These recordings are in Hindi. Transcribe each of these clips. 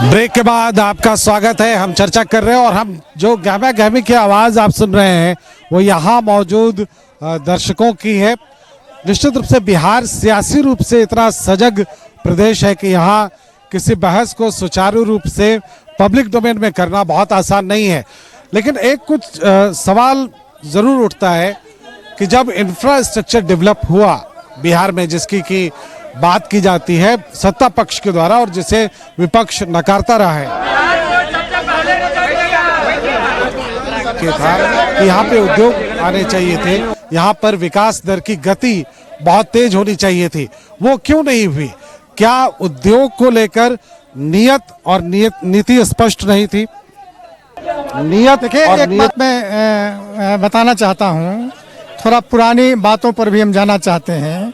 ब्रेक के बाद आपका स्वागत है। हम चर्चा कर रहे हैं और हम जो गहमा गहमी की आवाज़ आप सुन रहे हैं वो यहाँ मौजूद दर्शकों की है। निश्चित रूप से बिहार सियासी रूप से इतना सजग प्रदेश है कि यहाँ किसी बहस को सुचारू रूप से पब्लिक डोमेन में करना बहुत आसान नहीं है। लेकिन एक कुछ सवाल ज़रूर उठता है कि जब इंफ्रास्ट्रक्चर डेवलप हुआ बिहार में, जिसकी की बात की जाती है सत्ता पक्ष के द्वारा और जिसे विपक्ष नकारता रहा है, कि था कि यहाँ पे उद्योग आने चाहिए थे, यहाँ पर विकास दर की गति बहुत तेज होनी चाहिए थी, वो क्यों नहीं हुई? क्या उद्योग को लेकर नियत और नीति स्पष्ट नहीं थी? नियत देखिए, एक बात मैं बताना चाहता हूँ, थोड़ा पुरानी बातों पर भी हम जाना चाहते हैं।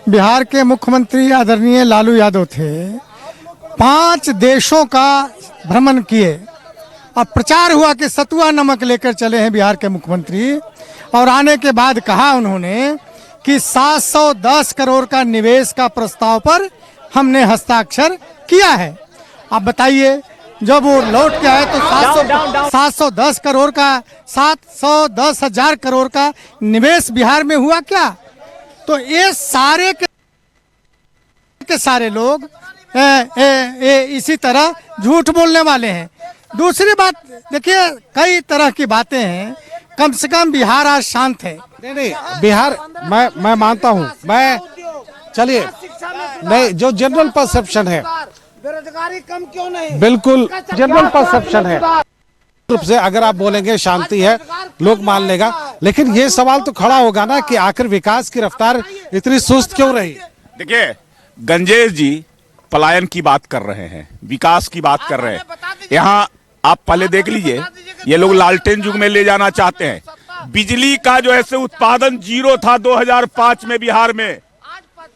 बिहार के मुख्यमंत्री आदरणीय लालू यादव थे, 5 देशों का भ्रमण किए और प्रचार हुआ कि सतुआ नमक लेकर चले हैं बिहार के मुख्यमंत्री। और आने के बाद कहा उन्होंने कि 710 करोड़ का निवेश का प्रस्ताव पर हमने हस्ताक्षर किया है। अब बताइए, जब वो लौट के आए तो 710 करोड़ का 710,000 करोड़ का निवेश बिहार में हुआ क्या? तो ये सारे के सारे लोग इसी तरह झूठ बोलने वाले हैं। दूसरी बात देखिए, कई तरह की बातें हैं, कम से कम बिहार आज शांत है। नहीं, बिहार मैं मानता हूँ, मैं चलिए नहीं, जो जनरल परसेप्शन है, बेरोजगारी कम क्यों नहीं, बिल्कुल जनरल परसेप्शन है, रूप से अगर आप बोलेंगे शांति है लोग मान लेगा। लेकिन ये सवाल तो खड़ा होगा ना कि आखिर विकास की रफ्तार इतनी सुस्त क्यों रही? देखिए, गंजेश जी पलायन की बात कर रहे हैं, विकास की बात कर रहे हैं। यहाँ आप पहले देख लीजिए, ये लोग लालटेन युग में ले जाना चाहते हैं। बिजली का जो है से उत्पादन 0 था 2005 में बिहार में।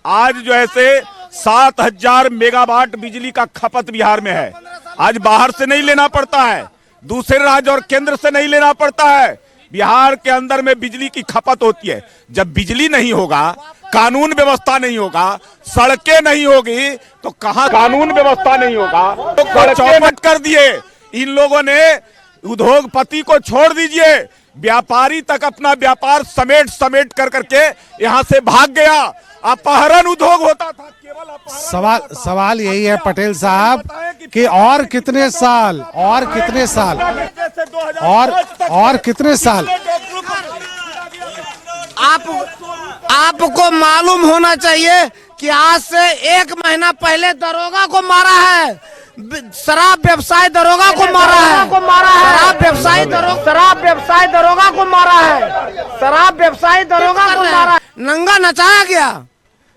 आज जो है से 7,000 मेगावाट बिजली का खपत बिहार में है। आज बाहर से नहीं लेना पड़ता है, दूसरे राज्य और केंद्र से नहीं लेना पड़ता है, बिहार के अंदर में बिजली की खपत होती है। जब बिजली नहीं होगा, कानून व्यवस्था नहीं होगा, सड़कें नहीं होगी, तो कहां कानून व्यवस्था नहीं होगा तो चौपट कर दिए इन लोगों ने। उद्योगपति को छोड़ दीजिए, व्यापारी तक अपना व्यापार समेट कर करके यहां से भाग गया। अपहरण उद्योग होता था, केवल सवाल यही है पटेल साहब कि और कितने साल और कितने साल आपको मालूम होना चाहिए कि आज से 1 महीना पहले दरोगा को मारा है, शराब व्यवसाय दरोगा को मारा है, शराब व्यवसाय दरोगा को मारा है, नंगा नचाया गया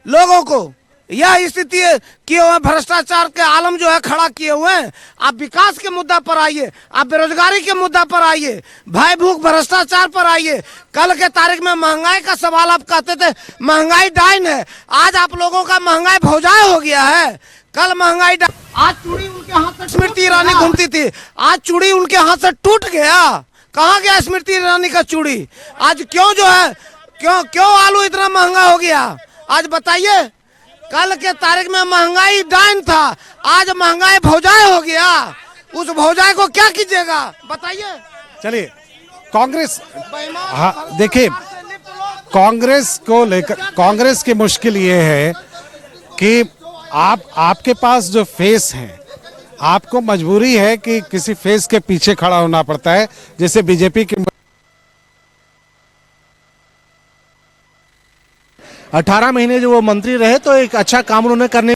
लोगों को। यह स्थिति किए हुए भ्रष्टाचार के आलम जो है खड़ा किए हुए हैं। आप विकास के मुद्दा पर आइए, आप बेरोजगारी के मुद्दा पर आइए, भय भूख भ्रष्टाचार पर आइए। कल के तारीख में महंगाई का सवाल आप कहते थे महंगाई डाइन है, आज आप लोगों का महंगाई भौजाई हो गया है। कल महंगाई आज चूड़ी उनके हाथ से स्मृति ईरानी घूमती थी, आज चूड़ी उनके हाथ से टूट गया। कहाँ गया स्मृति ईरानी का चूड़ी? आज क्यों जो है क्यों आलू इतना महंगा हो गया? आज बताइए, कल के तारीख में महंगाई डाइन था, आज महंगाई भौजाई हो गया। उस भौजाई को क्या कीजिएगा बताइए? चलिए, कांग्रेस, हाँ देखिए, कांग्रेस को लेकर कांग्रेस की मुश्किल ये है कि आपके पास जो फेस है, आपको मजबूरी है कि किसी फेस के पीछे खड़ा होना पड़ता है। जैसे बीजेपी की 18 महीने जो वो मंत्री रहे तो एक अच्छा काम उन्होंने करने,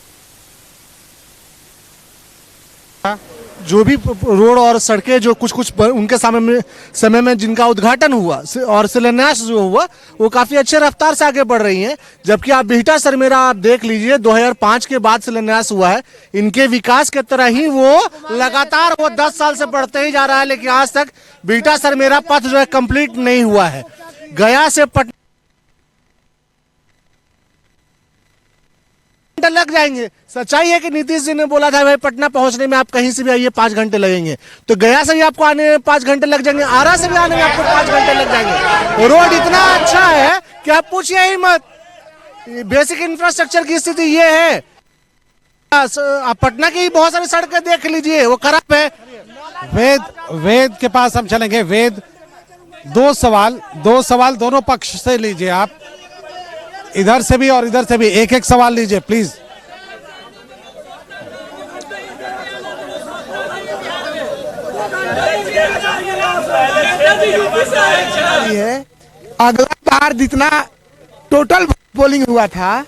जो भी रोड और सड़कें जो कुछ उनके समय में जिनका उद्घाटन हुआ और शिलान्यास जो हुआ वो काफी अच्छे रफ्तार से आगे बढ़ रही हैं। जबकि आप बिहटा सरमेरा आप देख लीजिए, 2005 के बाद शिलान्यास हुआ है। इनके विकास के तरह ही वो लगातार 10 साल से बढ़ते ही जा रहा है, लेकिन आज तक बिहटा सरमेरा पथ जो है कंप्लीट नहीं हुआ है। गया से पटना लग जाएंगे। सच्चाई है कि नीतीश जी ने बोला था भाई पटना पहुंचने में आप कहीं से भी आइए 5 घंटे लगेंगे, तो गया से भी आपको आने में 5 घंटे लग जाएंगे, आरा से भी आने में आपको 5 घंटे लग जाएंगे। रोड इतना अच्छा है कि आप पूछिए ही मत। बेसिक इंफ्रास्ट्रक्चर की स्थिति ये है आप पटना की बहुत सारी सड़कें देख लीजिए, वो खराब है। वेद के पास हम चलेंगे। वेद, दो सवाल दोनों पक्ष से लीजिए आप, इधर से भी और इधर से भी एक एक सवाल लीजिए प्लीज। है अगला बार जितना टोटल पोलिंग हुआ था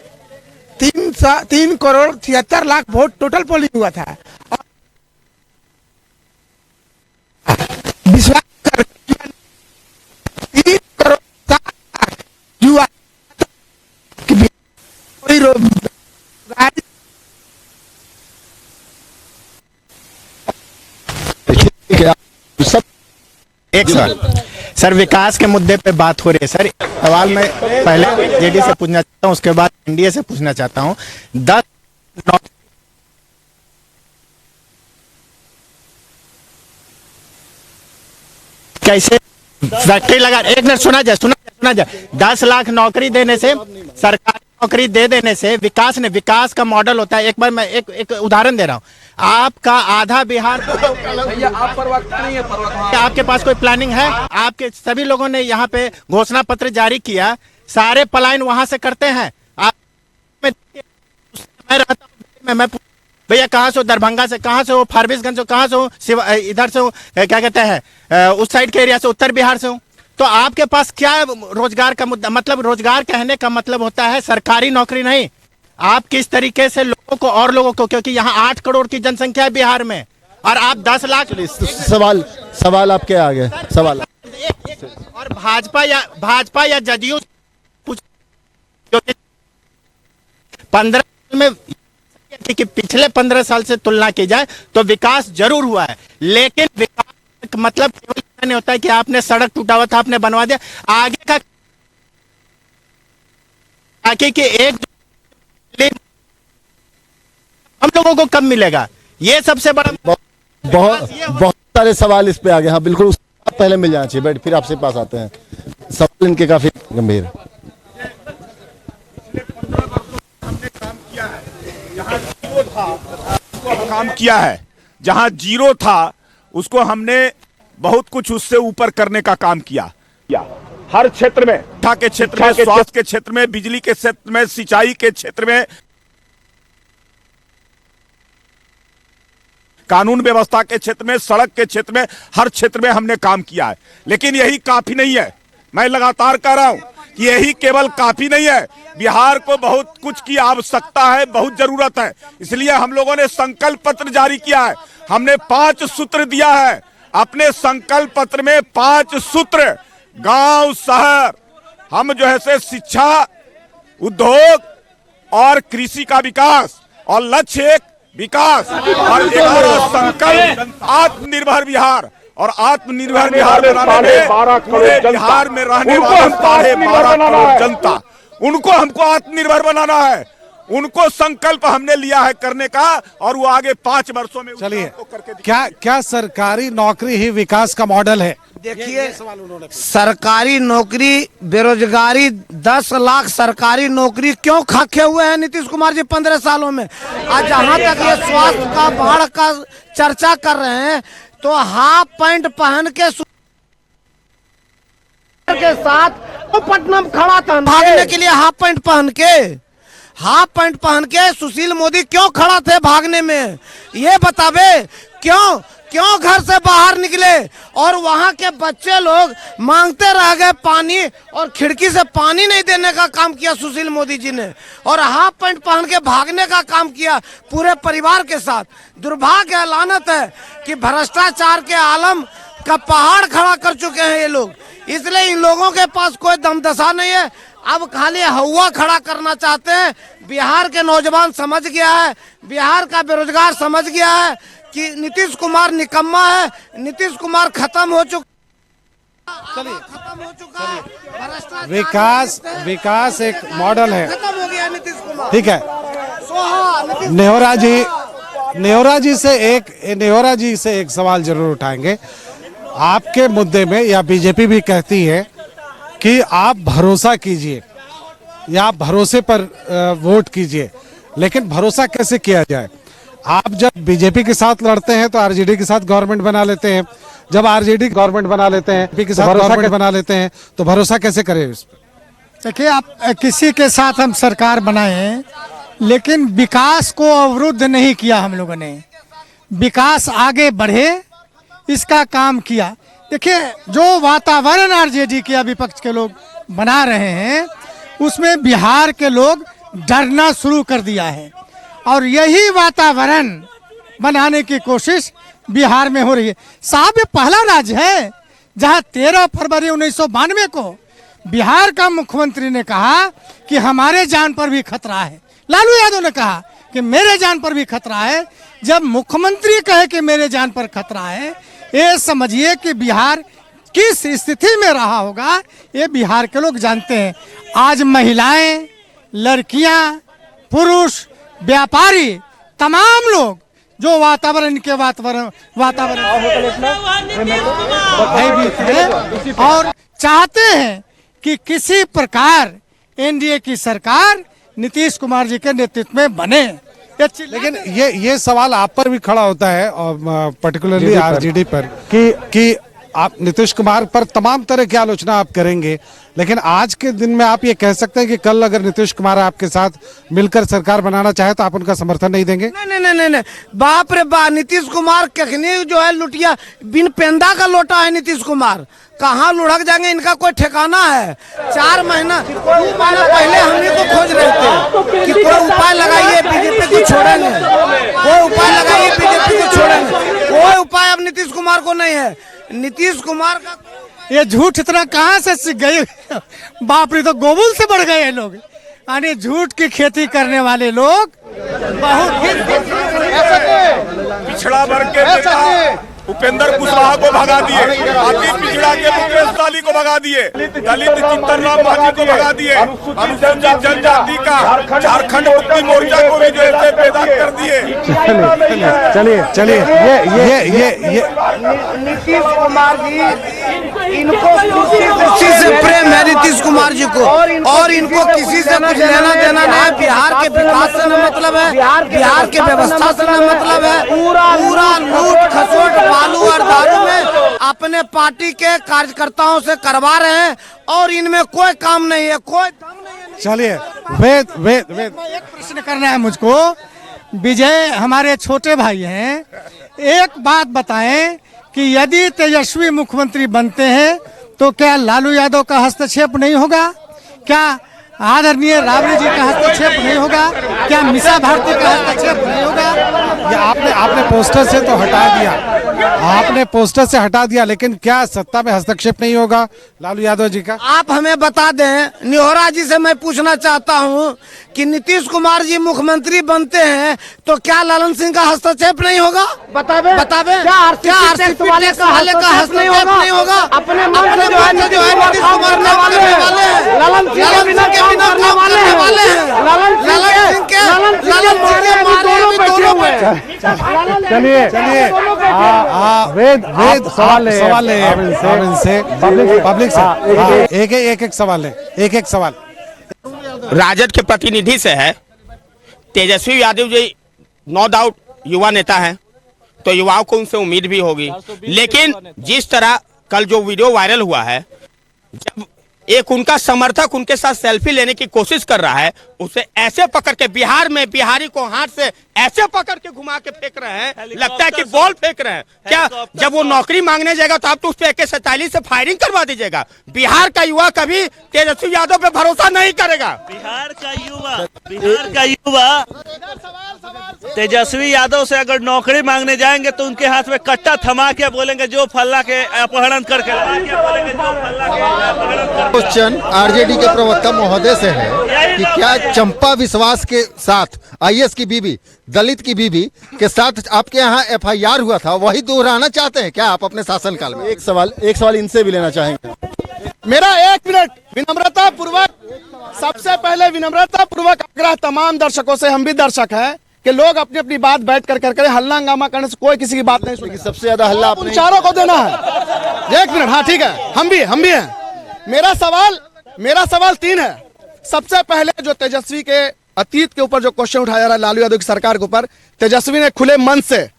3,76,00,000 वोट टोटल पोलिंग हुआ था। विश्वास कर 3,07,00,000 युवा कोई एक सर विकास के मुद्दे पे बात हो रही है सर। सवाल मैं पहले जेडी से पूछना चाहता हूँ, उसके बाद एनडीए से पूछना चाहता हूँ। 10 कैसे फैक्ट्री लगा, एक मिनट सुना जाए 10 लाख नौकरी देने से, सरकारी नौकरी दे देने से विकास का मॉडल होता है। एक बार मैं एक उदाहरण दे रहा हूँ। आपका आधा बिहार, आप प्रवक्ता नहीं है, आपके पास कोई प्लानिंग है? आपके सभी लोगों ने यहाँ पे घोषणा पत्र जारी किया, सारे पलायन वहां से करते हैं। आप मैं रहता हूँ, मैं भैया कहाँ से हो? दरभंगा से, कहाँ से हो? फारबिसगंज से, कहाँ से हो? इधर से हो, क्या कहते हैं उस साइड के एरिया से, उत्तर बिहार से हो। तो आपके पास क्या रोजगार का मुद्दा, मतलब रोजगार कहने का मतलब होता है सरकारी नौकरी नहीं। आप किस तरीके से लोगों को और लोगों को, क्योंकि यहाँ 8 करोड़ की जनसंख्या है बिहार में और आप 10 लाख। सवाल आपके आगे सवाल। और भाजपा या जदयू, 15 साल में कि पिछले 15 साल से तुलना की जाए तो विकास जरूर हुआ है, लेकिन विकास मतलब केवल नहीं होता है कि आपने सड़क टूटा हुआ था आपने बनवा दिया। आगे का आगे के एक हम लोगों को कब मिलेगा, ये सबसे बड़ा बहुत सारे सवाल इस पे आ गए। हाँ बिल्कुल, पहले मिल जाना चाहिए, बैठ फिर आपसे पास आते हैं। सवाल इनके काफी गंभीर। काम किया है, जहां जीरो था उसको हमने बहुत कुछ उससे ऊपर करने का काम किया। हर क्षेत्र में, शिक्षा के क्षेत्र में, स्वास्थ्य के क्षेत्र में, बिजली के क्षेत्र में, सिंचाई के क्षेत्र में, कानून व्यवस्था के क्षेत्र में, सड़क के क्षेत्र में, हर क्षेत्र में हमने काम किया है। लेकिन यही काफी नहीं है। मैं लगातार कह रहा हूं कि यही केवल काफी नहीं है। बिहार को बहुत कुछ की आवश्यकता है, बहुत जरूरत है। इसलिए हम लोगों ने संकल्प पत्र जारी किया है। हमने 5 सूत्र दिया है। अपने संकल्प पत्र में 5 सूत्र, गांव शहर, हम जो है से शिक्षा, उद्योग और कृषि का विकास, और लक्ष्य एक विकास, और एक संकल्प आत्मनिर्भर बिहार। और आत्मनिर्भर बिहार बनाने में पूरे बिहार में रहने वाले 12.5 करोड़ जनता, उनको हमको आत्मनिर्भर बनाना है। उनको संकल्प हमने लिया है करने का, और वो आगे 5 वर्षों में। चलिए, क्या सरकारी नौकरी ही विकास का मॉडल है? देखिए, सरकारी नौकरी, बेरोजगारी, 10 लाख सरकारी नौकरी क्यों खाके हुए हैं नीतीश कुमार जी 15 सालों में? आज जहां तक ये स्वास्थ्य का बाढ़ का चर्चा कर रहे हैं, तो हाफ पैंट पहन के साथ तो पटना में खड़ा था भागने के लिए। हाफ पैंट पहन के सुशील मोदी क्यों खड़ा थे भागने में? ये बतावे क्यों घर से बाहर निकले? और वहां के बच्चे लोग मांगते रह गए पानी, और खिड़की से पानी नहीं देने का काम किया सुशील मोदी जी ने, और हाफ पैंट पहन के भागने का काम किया पूरे परिवार के साथ। दुर्भाग्य है, लानत है कि भ्रष्टाचार के आलम का पहाड़ खड़ा कर चुके हैं ये लोग। इसलिए इन लोगों के पास कोई दमदशा नहीं है, अब खाली हवा खड़ा करना चाहते हैं। बिहार के नौजवान समझ गया है, बिहार का बेरोजगार समझ गया है कि नीतीश कुमार निकम्मा है, नीतीश कुमार खत्म हो चुका है। विकास एक मॉडल है, खत्म हो गया नीतीश कुमार। ठीक है। नेहोरा जी से एक सवाल जरूर उठाएंगे। आपके मुद्दे में, या बीजेपी भी कहती है कि आप भरोसा कीजिए या आप भरोसे पर वोट कीजिए। लेकिन भरोसा कैसे किया जाए? आप जब बीजेपी के साथ लड़ते हैं तो आरजेडी के साथ गवर्नमेंट बना लेते हैं, जब आरजेडी गवर्नमेंट बना लेते हैं, बीजेपी के साथ गवर्नमेंट बना लेते हैं, तो भरोसा कैसे करें इस पर? देखिए, आप किसी के साथ हम सरकार बनाए लेकिन विकास को अवरुद्ध नहीं किया। हम लोगों ने विकास आगे बढ़े इसका काम किया। देखिए, जो वातावरण आरजेडी के विपक्ष के लोग बना रहे हैं उसमें बिहार के लोग डरना शुरू कर दिया है और यही वातावरण बनाने की कोशिश बिहार में हो रही है। साहब, ये पहला राज्य है जहां 13 फरवरी 1992 को बिहार का मुख्यमंत्री ने कहा कि हमारे जान पर भी खतरा है। लालू यादव ने कहा कि मेरे जान पर भी खतरा है। जब मुख्यमंत्री कहे कि मेरे जान पर खतरा है, ये समझिए कि बिहार किस स्थिति में रहा होगा ये बिहार के लोग जानते हैं। आज महिलाएं, लड़कियां, पुरुष, व्यापारी, तमाम लोग जो वातावरण भयभीत हैं और चाहते हैं कि किसी प्रकार एनडीए की सरकार नीतीश कुमार जी के नेतृत्व में बने। लेकिन ये सवाल आप पर भी खड़ा होता है और पर्टिकुलरली आरजेडी पर कि आप नीतीश कुमार पर तमाम तरह की आलोचना आप करेंगे, लेकिन आज के दिन में आप ये कह सकते हैं कि कल अगर नीतीश कुमार आपके साथ मिलकर सरकार बनाना चाहे तो आप उनका समर्थन नहीं देंगे? नहीं, बाप रे बाप, नीतीश कुमार कखनी जो है लुटिया बिन पेंदा का लोटा है। नीतीश कुमार कहाँ लुढ़क जाएंगे, इनका कोई ठिकाना है? 2 महीना पहले हम ही को खोज रहे थे कि कोई उपाय लगाइए बीजेपी को छोड़ेंगे, कोई उपाय लगाइए बीजेपी को छोड़ेंगे। कोई उपाय अब नीतीश कुमार को नहीं है। नीतीश कुमार का ये झूठ इतना कहाँ से सीख गए? बाप रे, तो गोबुल से बढ़ गए लोग। यानी झूठ की खेती करने वाले लोग बहुत पिछड़ा वर्ग के नेता उपेंद्र कुशवाहा को भगा दिए, अति पिछड़ा के मुकेश सहनी को भगा दिए, दलित चित्तरराम मांझी को भगा दिए, अनुसूचित जनजाति का झारखंड मुक्ति मोर्चा को भी जैसे पैदा कर दिए। चलिए ये नीतीश कुमार जी, इनको किसी से प्रेम है नीतीश कुमार जी को, और इनको किसी से कुछ लेना देना नहीं है। बिहार के विकास से न मतलब है, बिहार के व्यवस्था से न मतलब है। पूरा लूट खसोट बालू और दारू में अपने पार्टी के कार्यकर्ताओं से करवा रहे हैं और इनमें कोई काम नहीं है, कोई दम नहीं है। चलिए, वेद एक प्रश्न करना है मुझको। विजय हमारे छोटे भाई हैं, एक बात बताएं कि यदि तेजस्वी मुख्यमंत्री बनते हैं तो क्या लालू यादव का हस्तक्षेप नहीं होगा? क्या आदरणीय राबड़ी जी का हस्तक्षेप नहीं होगा? क्या मीसा भारती का हस्तक्षेप नहीं होगा? ये आपने पोस्टर से तो हटा दिया, आपने पोस्टर से हटा दिया, लेकिन क्या सत्ता में हस्तक्षेप नहीं होगा लालू यादव जी का? आप हमें बता दें, निहोरा जी से मैं पूछना चाहता हूं कि नीतीश कुमार जी मुख्यमंत्री बनते हैं तो क्या ललन सिंह का हस्तक्षेप नहीं होगा? बतावे क्या आरसीपी वाले का हस्तक्षेप नहीं होगा? अपने मन से जो है नीतीश कुमार करने वाले हैं, ललन सिंह के बिना काम करने वाले हैं, ललन सिंह के चलिए वेद सवाल है पब्लिक से एक सवाल राजद के प्रतिनिधि से है। तेजस्वी यादव जी नो डाउट युवा नेता हैं, तो युवाओं को उनसे उम्मीद भी होगी, लेकिन जिस तरह कल जो वीडियो वायरल हुआ है, जब एक उनका समर्थक उनके साथ सेल्फी लेने की कोशिश कर रहा है, उसे ऐसे पकड़ के बिहार में बिहारी को हाथ से ऐसे पकड़ के घुमा के फेंक रहे हैं, लगता है कि बॉल फेंक रहे हैं क्या? जब वो नौकरी मांगने जाएगा तो आप तो उस पे AK-47 से फायरिंग करवा दीजिएगा। बिहार का युवा कभी तेजस्वी यादव पे भरोसा नहीं करेगा। बिहार का युवा तेजस्वी यादव से अगर नौकरी मांगने जाएंगे तो उनके हाथ में कट्टा थमा के बोलेंगे जो फल्ला के अपहरण करके क्वेश्चन आरजेडी के प्रवक्ता महोदय से है कि क्या चंपा विश्वास के साथ IAS की बीबी, दलित की बीबी के साथ आपके यहाँ FIR हुआ था, वही दोहराना चाहते हैं क्या आप अपने शासनकाल में? एक सवाल इनसे भी लेना चाहेंगे। मेरा 1 मिनट विनम्रता पूर्वक, सबसे पहले विनम्रता पूर्वक आग्रह तमाम दर्शकों से, हम भी दर्शक हैं, कि लोग अपनी अपनी बात बैठ कर करे, हल्ला हंगामा करने से कोई किसी की बात नहीं सुनेगी। सबसे ज्यादा हल्ला उन चारों को देना है। 1 मिनट, हाँ ठीक है, हम भी हैं। मेरा सवाल 3 है। सबसे पहले जो तेजस्वी के अतीत के ऊपर जो क्वेश्चन उठाया जा रहा है लालू यादव की सरकार के ऊपर, तेजस्वी ने खुले मन से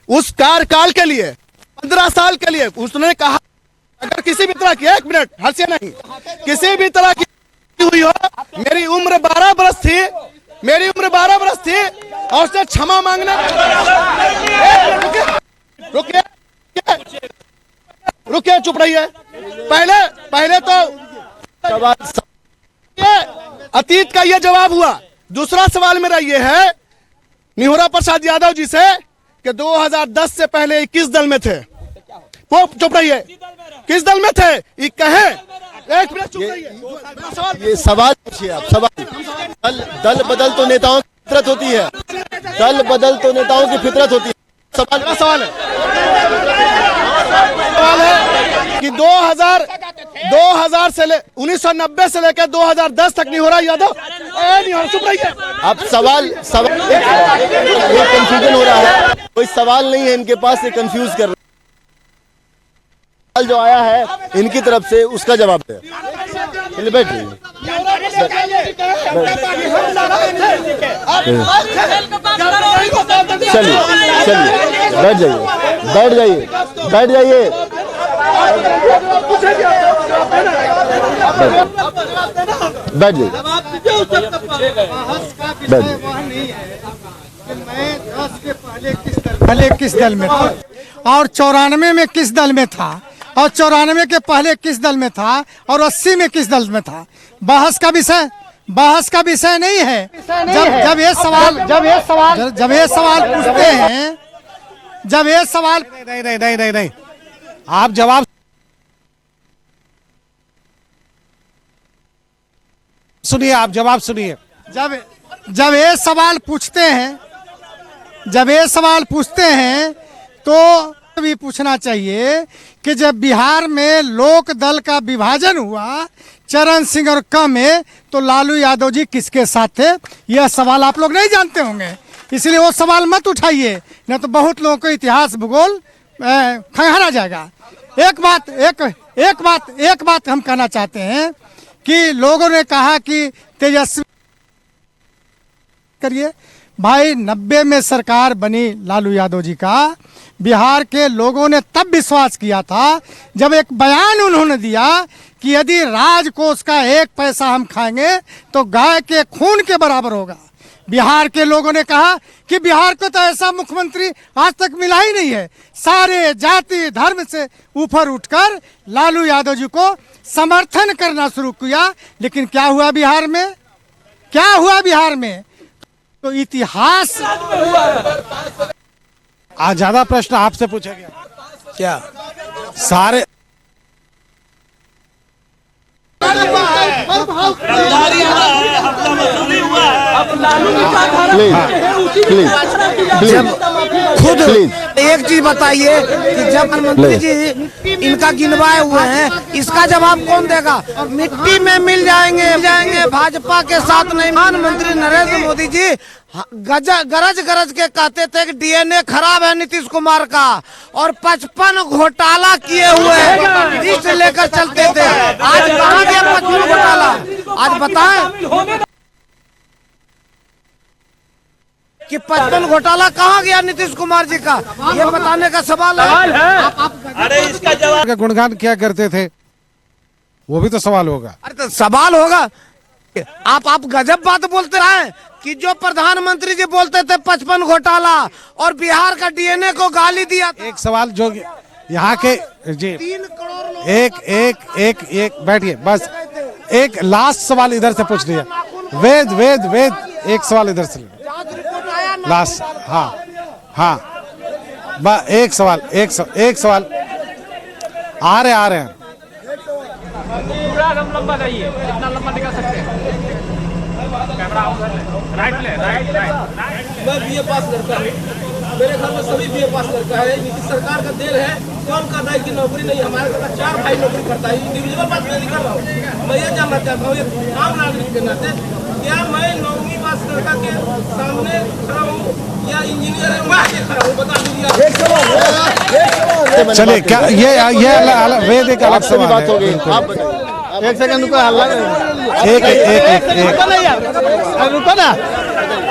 उस कार्यकाल के लिए 15 साल के लिए उसने कहा अगर किसी भी तरह की, एक मिनट हंसिए नहीं, किसी भी तरह की हुई हो, मेरी उम्र 12 बरस थी, मेरी उम्र 12 बरस थी और उसने क्षमा मांगने, रुकिए चुप रहिए, पहले तो अतीत का यह जवाब हुआ। दूसरा सवाल मेरा यह है निहोरा प्रसाद यादव जी से कि 2010 से पहले 21 दल में थे, वो चुप रहिए, किस दल में थे ये कहें, एक मिनट चुप रहिए। ये सवाल पूछिए आप, सवाल। दल बदल तो नेताओं की फितरत होती है, दल बदल तो नेताओं की फितरत होती है। सवाल है कि 2000 से 1990 से लेकर 2010 तक निहोरा यादव, चुप रहिए आप, सवाल ये कंफ्यूजन हो रहा है, कोई सवाल नहीं है इनके पास, ये कंफ्यूज कर रहे हैं। सवाल जो आया है इनकी तरफ से उसका जवाब दे। बैठिए, चलिए बैठ जाइए, बैठ जाइए, बैठ जाइए, बैठ जाइए, पहले किस दल में था और 94 में किस दल में था और 94 के पहले किस दल में था और 80 में किस दल में था, बहस का विषय नहीं है। जब ये सवाल पूछते हैं, जब ये सवाल नहीं, आप जवाब सुनिए, आप जवाब सुनिए। जब ये सवाल पूछते हैं तो भी पूछना चाहिए कि जब बिहार में लोक दल का विभाजन हुआ चरण सिंह और क में, तो लालू यादव जी किसके साथ थे, यह सवाल आप लोग नहीं जानते होंगे, इसलिए वो सवाल मत उठाइए, नहीं तो बहुत लोगों को इतिहास भूगोल खंगाला जाएगा। एक बात हम कहना चाहते हैं कि लोगों ने कहा कि तेजस्वी करिए भाई, 90 में सरकार बनी लालू यादव जी का, बिहार के लोगों ने तब विश्वास किया था जब एक बयान उन्होंने दिया कि यदि राजकोष का 1 पैसा हम खाएंगे तो गाय के खून के बराबर होगा। बिहार के लोगों ने कहा कि बिहार को तो ऐसा मुख्यमंत्री आज तक मिला ही नहीं है। सारे जाति धर्म से ऊपर उठकर लालू यादव जी को समर्थन करना शुरू किया, लेकिन क्या हुआ बिहार में, तो इतिहास। आज ज्यादा प्रश्न आपसे पूछा गया क्या सारे खुद एक चीज बताइए कि जब प्रधानमंत्री जी इनका गिनवाए हुए हैं, इसका जवाब कौन देगा? मिट्टी में मिल जाएंगे भाजपा के साथ नहीं। प्रधानमंत्री नरेंद्र मोदी जी गरज के कहते थे कि डीएनए खराब है नीतीश कुमार का, और 55 घोटाला किए हुए लिस्ट लेकर चलते थे। आज कहाँ गया 55 घोटाला? आज बताएं कि 55 घोटाला कहाँ गया नीतीश कुमार जी का, ये बताने का सवाल है। अरे इसका जवाब का गुणगान क्या करते थे, वो भी तो सवाल होगा। अरे तो सवाल होगा, आप गजब बात बोलते हैं कि जो प्रधानमंत्री जी बोलते थे 55 घोटाला और बिहार का डीएनए को गाली दिया। एक सवाल जो यहाँ के जी 3 करोड़ लोग एक बैठिए, बस एक लास्ट सवाल इधर से पूछ लिया। वेद एक सवाल इधर से लास्ट। हाँ एक सवाल आ रहे हैं। लंबा जाइए, कितना लंबा निकाल सकते हैं? Camera right. मैं बीए पास लड़का हूँ, मेरे घर में सभी बीए पास लड़का है। नीतीश सरकार का देर है, कौन कर रहा है कि नौकरी नहीं, हमारे घर में 4 भाई नौकरी करता है। इंडिविजुअल बात मैं नहीं कर रहा हूँ, मैं ये जानना चाहता हूँ एक आम नागरिक के नाते, क्या मैं 9वीं पास लड़का के सामने खड़ा हूँ या इंजीनियर है मैं आगे खड़ा हूँ? बता दीजिए। चलिए क्या ये वेद एक अलग सवाल बात हो गई। आप एक सेकंड को हल्ला एक एक एक रुको ना यार, रुको ना,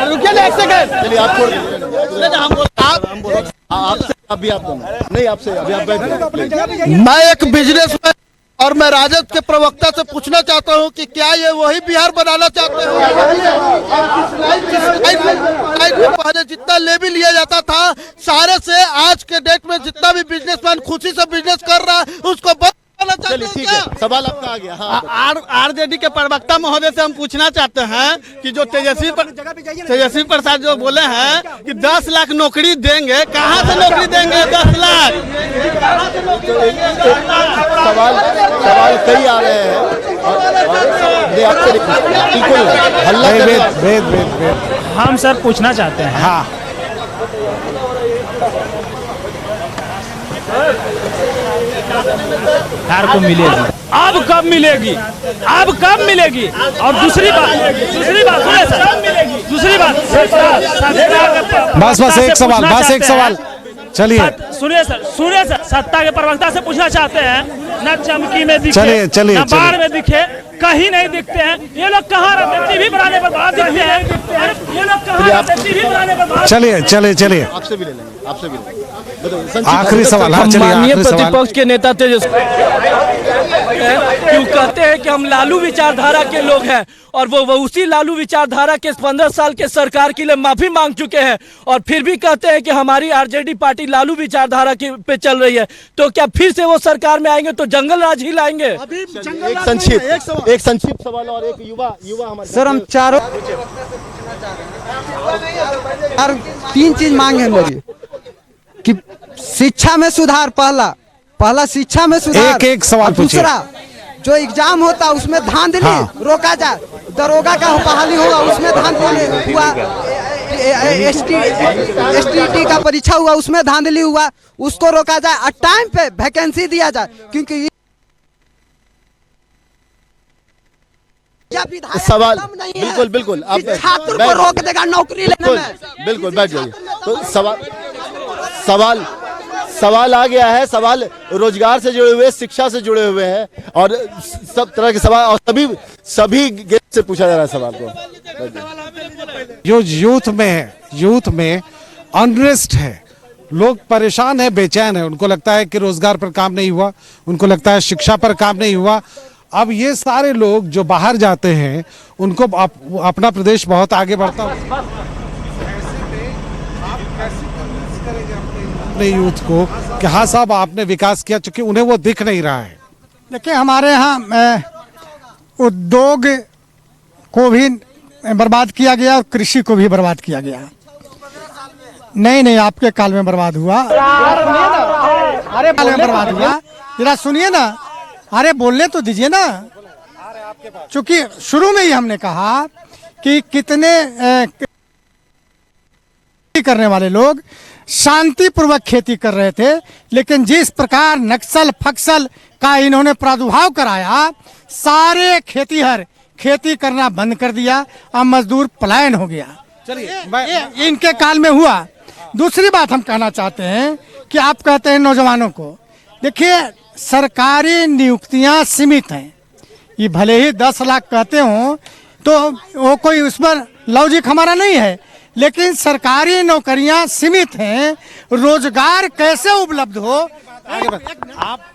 रुकिए ना एक सेकंड। चलिए आपसे अभी आप नहीं, आपसे अभी आप बैठ। मैं एक बिजनेसमैन और मैं राजद के प्रवक्ता से पूछना चाहता हूं कि क्या ये वही बिहार बनाना चाहते हैं? पहले जितना लेवी लिया जाता था, सारे से आज के डेट में जितना भी बिजनेसमैन खुशी से बिजनेस कर रहा है उसको बंद करना चाहते हैं। ठीक है, सवाल आपका आ गया। हाँ, आरजेडी के प्रवक्ता महोदय से हम पूछना चाहते हैं कि जो तेजस्वी प्रसाद जो बोले हैं कि 10 लाख नौकरी देंगे, कहाँ से नौकरी देंगे 10 लाख? सवाल कई आ रहे हैं आपसे बिल्कुल हल्ला। हम सर पूछना चाहते हैं, हाँ कार को मिलेगी, अब कब मिलेगी, अब कब मिलेगी? और दूसरी बात सुनिए सर, दूसरी बात बस एक सवाल, बस एक सवाल, चलिए सुनिए सर, सत्ता के प्रवक्ता से पूछना चाहते हैं, न चमकी में दिखे, चलिए न बाढ़ में दिखे, कहीं नहीं दिखते हैं ये लोग। कहाँ रहते? टीवी बनाने पर बात दिखते हैं ये लोग, कहाँ रहते? टीवी बनाने पर बात। चलिए आपसे भी ले लेंगे, आपसे भी ले लेंगे। आखिरी सवाल। माननीय प्रतिपक्ष के नेता तेजस्वी क्यों कहते हैं कि हम लालू विचारधारा के लोग हैं, और वो उसी लालू विचारधारा के 15 साल के सरकार के लिए माफी मांग चुके हैं, और फिर भी कहते हैं कि हमारी आरजेडी पार्टी लालू विचारधारा की पे चल रही है, तो क्या फिर से वो सरकार में आएंगे तो जंगल राज ही लाएंगे? एक संक्षिप्त सवाल और एक युवा हमारे सर हम चारों 3 चीज मांगे मेरी कि शिक्षा में सुधार, पहला शिक्षा में सुधार, एक सवाल पूछिए। दूसरा जो एग्जाम होता है उसमें धांधली रोका जाए, दरोगा का बहाली होगा उसमें धांधली हुआ, एसटीटी का परीक्षा हुआ उसमें धांधली हुआ, उसको रोका जाए और टाइम पे वैकेंसी दिया जाए, क्योंकि सवाल बिल्कुल आप छात्र को रोक देगा नौकरी लेने में। बिल्कुल बैठ जाइए। तो सवाल आ गया है, सवाल रोजगार से जुड़े हुए, शिक्षा से जुड़े हुए हैं, और सब तरह के सवाल, और सभी गेस्ट से पूछा जा रहा है सवाल को। जो यूथ में अनरेस्ट है, लोग परेशान है, बेचैन है, उनको लगता है कि रोजगार पर काम नहीं हुआ, उनको लगता है शिक्षा पर काम नहीं हुआ। अब ये सारे लोग जो बाहर जाते हैं उनको अपना प्रदेश बहुत आगे बढ़ता है। अपने यूथ को कि हाँ साहब आपने विकास किया, चूंकि उन्हें वो दिख नहीं रहा है। देखिए हमारे यहाँ उद्योग को भी बर्बाद किया गया और कृषि को भी बर्बाद किया गया। नहीं आपके काल में बर्बाद हुआ, अरे काल में बर्बाद हुआ, जरा सुनिए ना, अरे बोलने तो दीजिए ना। चूंकि शुरू में ही हमने कहा कि कितने करने वाले लोग शांतिपूर्वक खेती कर रहे थे, लेकिन जिस प्रकार नक्सल फक्सल का इन्होंने प्रादुर्भाव कराया, सारे खेतीहर खेती करना बंद कर दिया, अब मजदूर पलायन हो गया। चलिए इनके काल में हुआ। दूसरी बात हम कहना चाहते हैं कि आप कहते हैं नौजवानों को, देखिए सरकारी नियुक्तियां सीमित हैं, ये भले ही 10 लाख कहते हो तो वो कोई उस पर लॉजिक हमारा नहीं है, लेकिन सरकारी नौकरियां सीमित हैं। रोजगार कैसे उपलब्ध हो,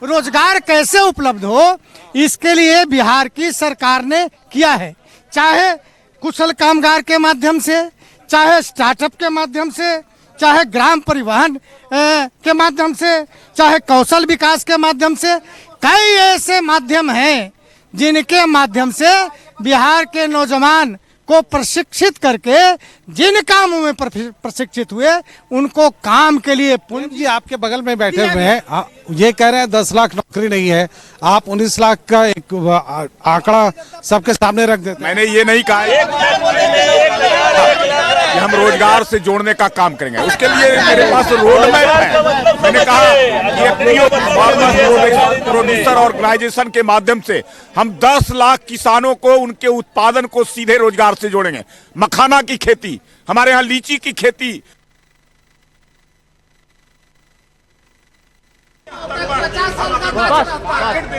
रोजगार कैसे उपलब्ध हो, इसके लिए बिहार की सरकार ने किया है, चाहे कुशल कामगार के माध्यम से, चाहे स्टार्टअप के माध्यम से, चाहे ग्राम परिवहन के माध्यम से, चाहे कौशल विकास के माध्यम से। कई ऐसे माध्यम हैं जिनके माध्यम से बिहार के नौजवान को प्रशिक्षित करके जिन कामों में प्रशिक्षित हुए उनको काम के लिए जी आपके बगल में बैठे हुए हैं, ये कह रहे हैं 10 लाख नौकरी नहीं है, आप 19 लाख का एक आंकड़ा सबके सामने रख देते। मैंने ये नहीं कहा कि हम रोजगार से जोड़ने का काम करेंगे, उसके लिए मेरे पास रोड मैप है। मैंने कहा कि प्रोड्यूसर ऑर्गेनाइजेशन के माध्यम से हम 10 लाख किसानों को उनके उत्पादन को सीधे रोजगार से जोड़ेंगे। मखाना की खेती, हमारे यहाँ लीची की खेती,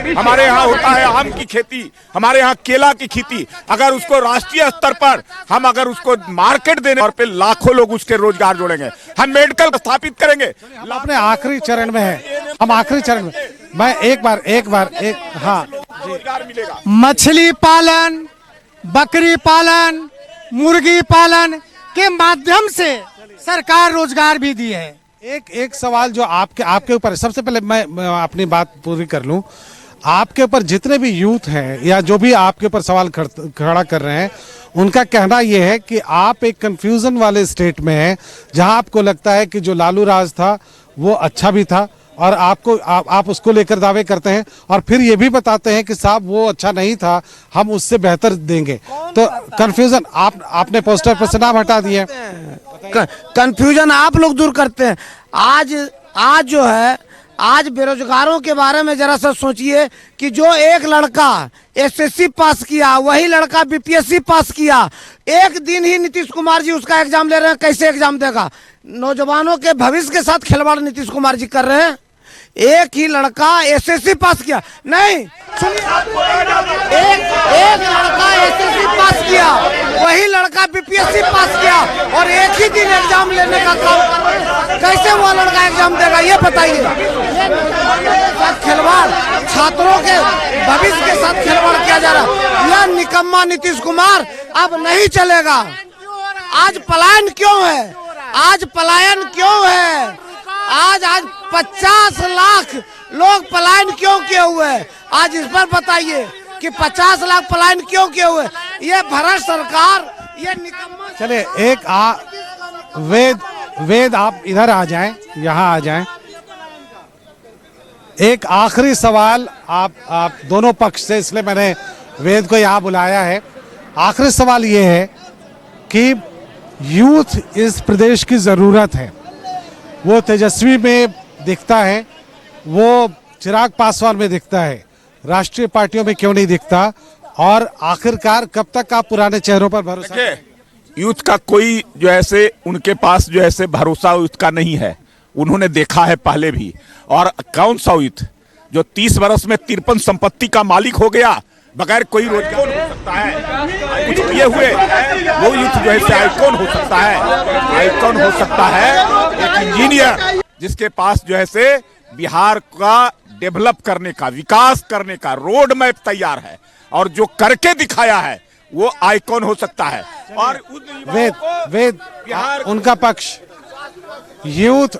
हमारे यहाँ होता है आम की खेती, हमारे यहाँ केला की खेती। अगर उसको राष्ट्रीय स्तर पर हम अगर उसको मार्केट देने और पे लाखों लोग उसके रोजगार जोड़ेंगे। हम मेडिकल स्थापित करेंगे। हम अपने आखिरी चरण में है, हम आखिरी चरण में। मैं एक बार हाँ, रोजगार मिलेगा। मछली पालन, बकरी पालन, मुर्गी पालन के माध्यम से सरकार रोजगार भी दी है। एक सवाल जो आपके ऊपर है। सबसे पहले मैं अपनी बात पूरी कर लूं। आपके ऊपर जितने भी यूथ हैं या जो भी आपके ऊपर सवाल खड़ा कर रहे हैं, उनका कहना यह है कि आप एक कंफ्यूजन वाले स्टेट में हैं, जहां आपको लगता है कि जो लालू राज था वो अच्छा भी था और आप उसको लेकर दावे करते हैं और फिर ये भी बताते हैं कि साहब वो अच्छा नहीं था, हम उससे बेहतर देंगे। तो कंफ्यूजन आपने पोस्टर पर से नाम हटा दिए। कंफ्यूजन आप लोग दूर करते हैं। आज जो है, आज बेरोजगारों के बारे में जरा सा सोचिए कि जो एक लड़का एसएससी पास किया, वही लड़का बीपीएससी पास किया। एक दिन ही नीतीश कुमार जी उसका एग्जाम ले रहे हैं, कैसे एग्जाम देगा? नौजवानों के भविष्य के साथ खिलवाड़ नीतीश कुमार जी कर रहे हैं। एक ही लड़का एसएससी पास किया, नहीं सुनिए, एक लड़का एसएससी पास किया, वही लड़का बीपीएससी पास किया और एक ही दिन एग्जाम लेने का काम कर रहे हैं। कैसे वो लड़का एग्जाम देगा ये बताइए? खिलवाड़, छात्रों के भविष्य के साथ खिलवाड़ किया जा रहा है। यह निकम्मा नीतीश कुमार अब नहीं चलेगा। आज पलायन क्यों है? आज पलायन क्यों है? आज 50 लाख लोग पलायन क्यों किए हुए हैं? आज इस पर बताइए कि 50 लाख पलायन क्यों किए हुए? ये भारत सरकार, ये निकम्मा। चलिए वेद आप इधर आ जाएं, यहाँ आ जाएं। एक आखिरी सवाल आप दोनों पक्ष से, इसलिए मैंने वेद को यहाँ बुलाया है। आखिरी सवाल ये है कि यूथ इस प्रदेश की जरूरत है। वो तेजस्वी में दिखता है, वो चिराग पासवान में दिखता है, राष्ट्रीय पार्टियों में क्यों नहीं दिखता? और आखिरकार कब तक आप पुराने चेहरों पर भरोसा? यूथ का कोई जो ऐसे उनके पास जो ऐसे भरोसा यूथ का नहीं है। उन्होंने देखा है पहले भी। और कौन सा यूथ जो 30 वर्ष में 53 संपत्ति का मालिक हो गया बगैर कोई रोजगार हो सकता है? कुछ किए हुए वो यूथ जो है आइकॉन हो सकता है। आइकॉन हो सकता है एक इंजीनियर जिसके पास जो है से बिहार का डेवलप करने का, विकास करने का रोड मैप तैयार है और जो करके दिखाया है वो आइकॉन हो सकता है। और वेद उनका पक्ष यूथ।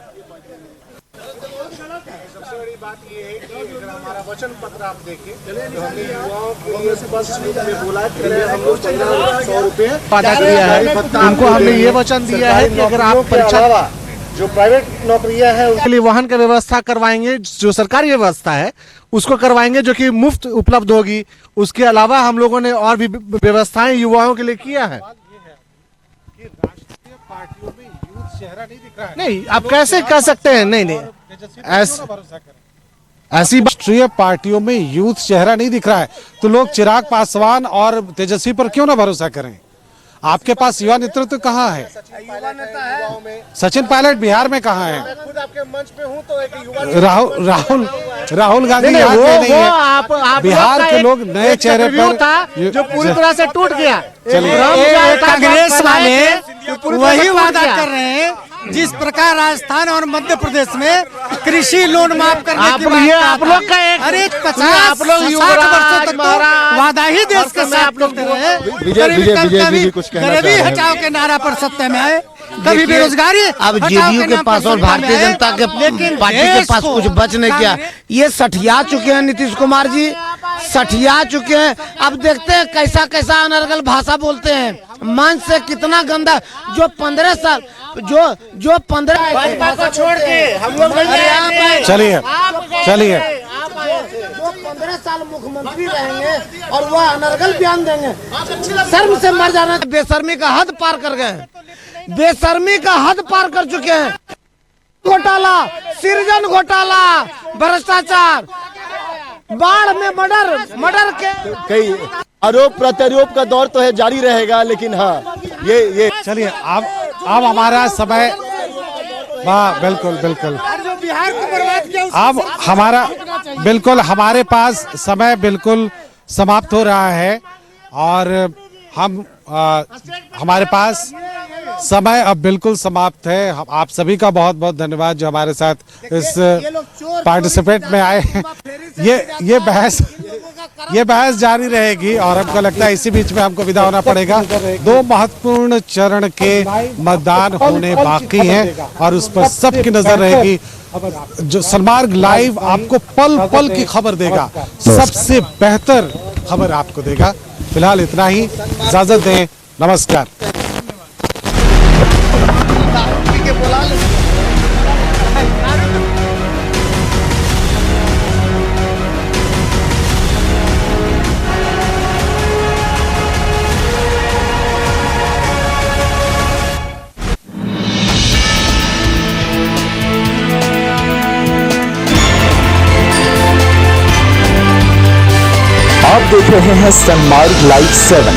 हमारा वचन पत्र आप देखिए, जो हमने युवाओं को बस में बोला है कि हम लोग 100 रुपए वादा किया है, उनको हमने ये वचन दिया है कि अगर आप परीक्षा जो प्राइवेट नौकरियां हैं उसके लिए वाहन का व्यवस्था करवाएंगे, जो सरकारी व्यवस्था है उसको करवाएंगे जो कि मुफ्त उपलब्ध होगी। उसके अलावा हम लोगों ने और भी व्यवस्थाएं युवाओं के लिए किया है। राष्ट्रीय पार्टियों में यूथ चेहरा नहीं दिख रहा है। नहीं, आप कैसे कह सकते हैं? नहीं ऐसी राष्ट्रीय पार्टियों में यूथ चेहरा नहीं दिख रहा है तो लोग चिराग पासवान और तेजस्वी पर क्यों ना भरोसा करें? आपके पास युवा नेतृत्व कहाँ है? सचिन पायलट बिहार में कहाँ है? मैं खुद आपके मंच पे हूँ तो एक युवा राहुल गांधी नहीं, नहीं है। आप बिहार के लोग नए चेहरे पर था जो पूरी तरह से टूट गया। कांग्रेस वाले वही वादा कर रहे हैं जिस प्रकार राजस्थान और मध्य प्रदेश में कृषि लोन माफ करने की बात आप लोग का एक अरे 50 वर्षों तक तो वादा ही देश के साथ करते रहे। गरीबी हटाओ के नारा पर सत्ता में आए, कभी बेरोजगारी। अब जेडीयू के पास और भारतीय जनता के पार्टी के पास कुछ बच नहीं किया। ये सठिया चुके हैं नीतीश कुमार जी, सठिया चुके हैं। अब देखते हैं कैसा कैसा अनर्गल भाषा बोलते हैं, मंच से कितना गंदा। जो 15 साल जो 15 को छोड़ के हम लोग चलिए जो 15 साल मुख्यमंत्री रहेंगे और वह अनर्गल बयान देंगे, शर्म से मर जाना। बेशर्मी का हद पार कर गए, बेशर्मी का हद पार कर चुके हैं। घोटाला, सृजन घोटाला, भ्रष्टाचार, बाढ़ में मर्डर के कई आरोप प्रत्यारोप का दौर तो है, जारी रहेगा। लेकिन हाँ ये चलिए अब हमारा समय, वाह बिल्कुल बिहार को बर्बाद किया। अब हमारा बिल्कुल हमारे पास समय बिल्कुल समाप्त हो रहा है और हम हमारे पास समय अब बिल्कुल समाप्त है। आप सभी का बहुत बहुत धन्यवाद जो हमारे साथ इस पार्टिसिपेट में आए। ये बहस जारी रहेगी और हमको लगता है इसी बीच में हमको विदा होना पड़ेगा। 2 महत्वपूर्ण चरण के मतदान होने बाकी हैं और उस पर सबकी नजर रहेगी। जो सन्मार्ग लाइव आपको पल पल की खबर देगा, सबसे बेहतर खबर आपको देगा। फिलहाल इतना ही, इजाजत दें, नमस्कार। आप देख रहे हैं सन्मार्ग लाइव 7।